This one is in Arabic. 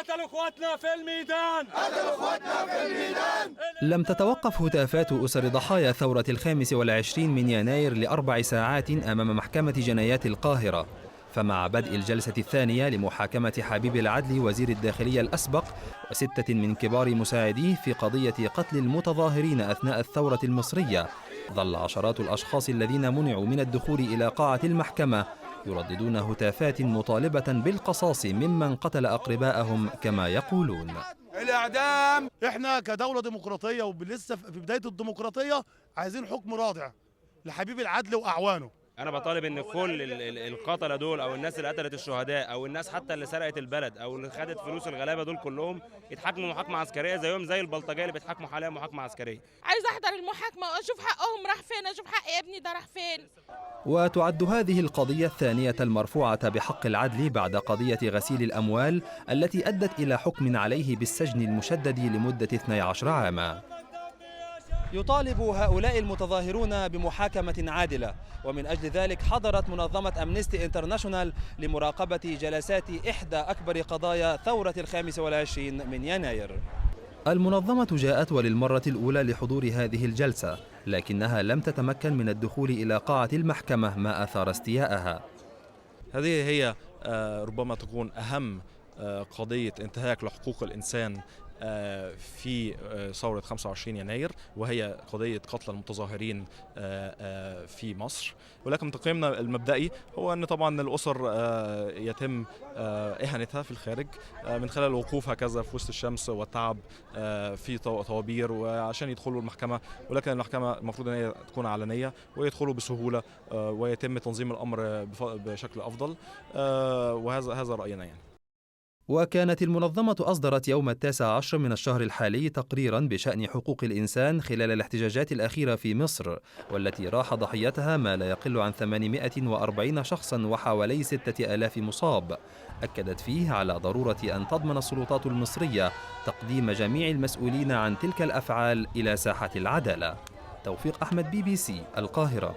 قتلوا اخواتنا في الميدان، قتلوا اخواتنا في الميدان. لم تتوقف هتافات أسر ضحايا ثورة 25 من يناير ل4 ساعات أمام محكمة جنايات القاهرة. فمع بدء الجلسة الثانية لمحاكمة حبيب العدلي وزير الداخلية الأسبق و6 من كبار مساعديه في قضية قتل المتظاهرين أثناء الثورة المصرية، ظل عشرات الأشخاص الذين منعوا من الدخول إلى قاعة المحكمة يرددون هتافات مطالبة بالقصاص ممن قتل أقرباءهم كما يقولون. الإعدام. إحنا كدولة ديمقراطية ولسه في بداية الديمقراطية عايزين حكم رادع لحبيب العدل وأعوانه. أنا بطالب إن كل القتلة دول أو الناس اللي قتلت الشهداء أو الناس حتى اللي سرقت البلد أو اللي خدت فلوس الغلابة دول كلهم يتحاكموا محاكمة عسكرية زيهم زي البلطجية اللي بيتحاكموا حاليا محاكمة عسكرية. عايز أحضر المحاكمة وأشوف حقهم راح فين، أشوف حق ابني ده راح فين. وتعد هذه القضية الثانية المرفوعة بحق العدل بعد قضية غسيل الأموال التي أدت إلى حكم عليه بالسجن المشدد لمدة 12 عاما. يطالب هؤلاء المتظاهرون بمحاكمة عادلة، ومن أجل ذلك حضرت منظمة أمنستي انترناشونال لمراقبة جلسات إحدى أكبر قضايا ثورة 25 من يناير. المنظمة جاءت وللمرة الأولى لحضور هذه الجلسة، لكنها لم تتمكن من الدخول إلى قاعة المحكمة ما أثار استياءها. هذه هي ربما تكون أهم قضية انتهاك لحقوق الإنسان في ثورة 25 يناير، وهي قضية قتل المتظاهرين في مصر. ولكن تقييمنا المبدئي هو أن طبعا الأسر يتم إهانتها في الخارج من خلال الوقوف هكذا في وسط الشمس والتعب في طوابير وعشان يدخلوا المحكمة، ولكن المحكمة المفروض أن هي تكون علنية ويدخلوا بسهولة ويتم تنظيم الأمر بشكل أفضل، وهذا رأينا يعني. وكانت المنظمة أصدرت يوم 19 من الشهر الحالي تقريرا بشأن حقوق الإنسان خلال الاحتجاجات الأخيرة في مصر، والتي راح ضحيتها ما لا يقل عن 840 شخصا وحوالي 6000 مصاب. أكدت فيه على ضرورة أن تضمن السلطات المصرية تقديم جميع المسؤولين عن تلك الأفعال إلى ساحة العدالة. توفيق أحمد، BBC، القاهرة.